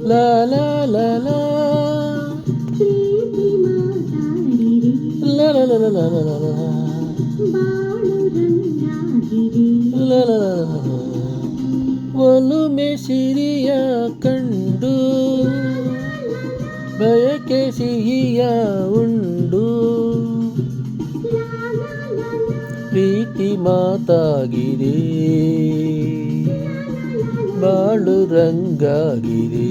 ಲಾ ಲಾ ಲಾ ಲಾ ಪ್ರೀತಿ ಮಾತಾಡಿರಿ ಲಾ ಲಾ ಲಾ ಲಾ ಲಾ ಲಾ ಲಾ ಬಾಳು ರಂಗಾಗಿರಿ ಲಾ ಲಾ ಲಾ ಲಾ ಲಾ. ಒಲುಮೆ ಸಿರಿಯ ಕಂಡು ಬಯಕೆ ಸಿಹಿಯ ಉಂಡು ಪ್ರೀತಿ ಮಾತಾಗಿದೆ ಬಾಳು ರಂಗಾಗಿದೆ.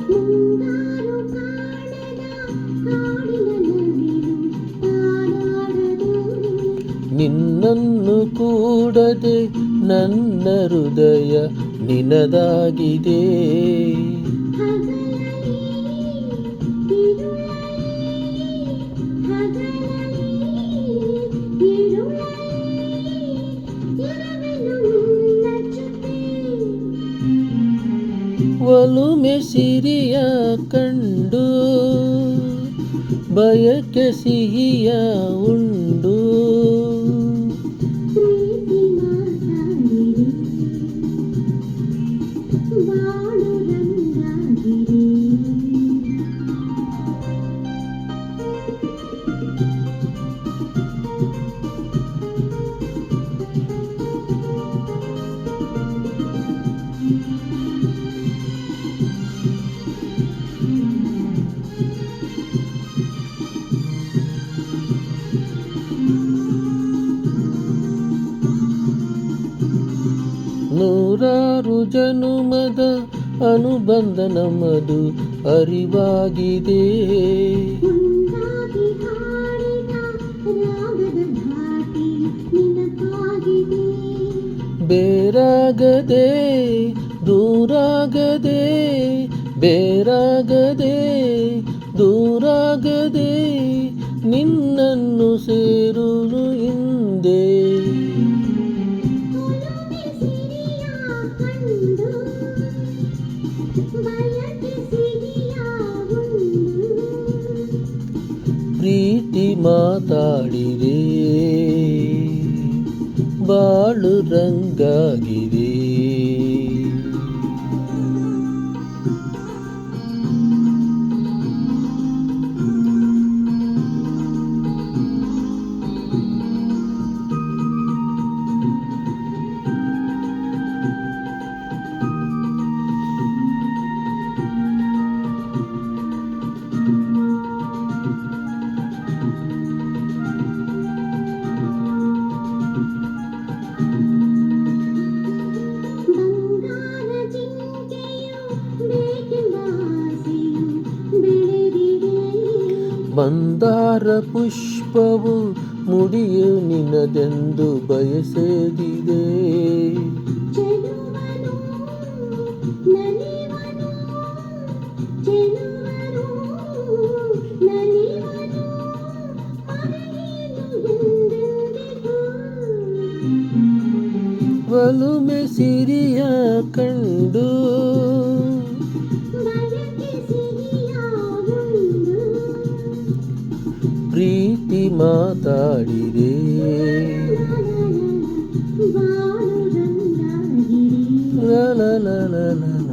ಮುಂಗಾರು ಕಾಣದ ಕಾಡಿನ ನವಿಲು ತಾನಾಡದು ನಿನ್ನನ್ನು ಕೂಡದೆ ನನ್ನ ಹೃದಯ ನಿನದಾಗಿದೆ. ಹಗಲಲ್ಲಿ ಒಲುಮೆ ಸಿರಿಯ ಕಂಡು ಬಯಕೆ ಸಿಹಿಯ ಉಂಡು ಪ್ರೀತಿ ಮಾತಾಡಿರಿ ಬಾಳು ರಂಗಾಗಿರಿ. ನೂರಾರು ಜನುಮದ ಅನುಬಂಧ ನಮ್ಮದು ಅರಿವಾಗಿದೆ. ಒಂದಾಗಿ ಹಾಡಿದ ರಾಗದ ಧಾಟಿ ನಿನಗಾಗಿದೆ. ಬೇರಾಗದೆ ದೂರಾಗದೆ ಬೇರಾಗದೆ ದೂರಾಗದೆ ನಿನ್ನನ್ನು ಸೇರುವುದು ಹಿಂದೆ. ಒಲುಮೆ ಸಿರಿಯ ಕಂಡು ಬಯಕೆ ಸಿಹಿಯ ಉಂಡು ಪ್ರೀತಿ ಮಾತಾಡಿದೆ ಬಾಳು ರಂಗಾಗಿದೆ. ಬಂಗಾರ ಜಿಂಕೆಯು ಬೇಕೆಂಬ ಆಸೆಯು ಬೆಳೆದಿದೆ. ಮಂದಾರ ಪುಷ್ಪವು ಮುಡಿಯು ನಿನದೆಂದು ಬಯಸದಿದೆ. ಚೆಲುವನು ನಲಿವನು ಚೆಲುವನು ನಲಿವನು ಮರೆಯೇನು ಎಂದೆಂದಿಗೂ. ಒಲುಮೆ ಸಿರಿಯ ಕಂಡು ಬಯಕೆ ಸಿಹಿಯ ಉಂಡು ಪ್ರೀತಿ ಮಾತಾಡಿದೆ ಬಾಳು ರಂಗಾಗಿರಿ. ಲ ಲ ಲ ಲ ಲ ಲ.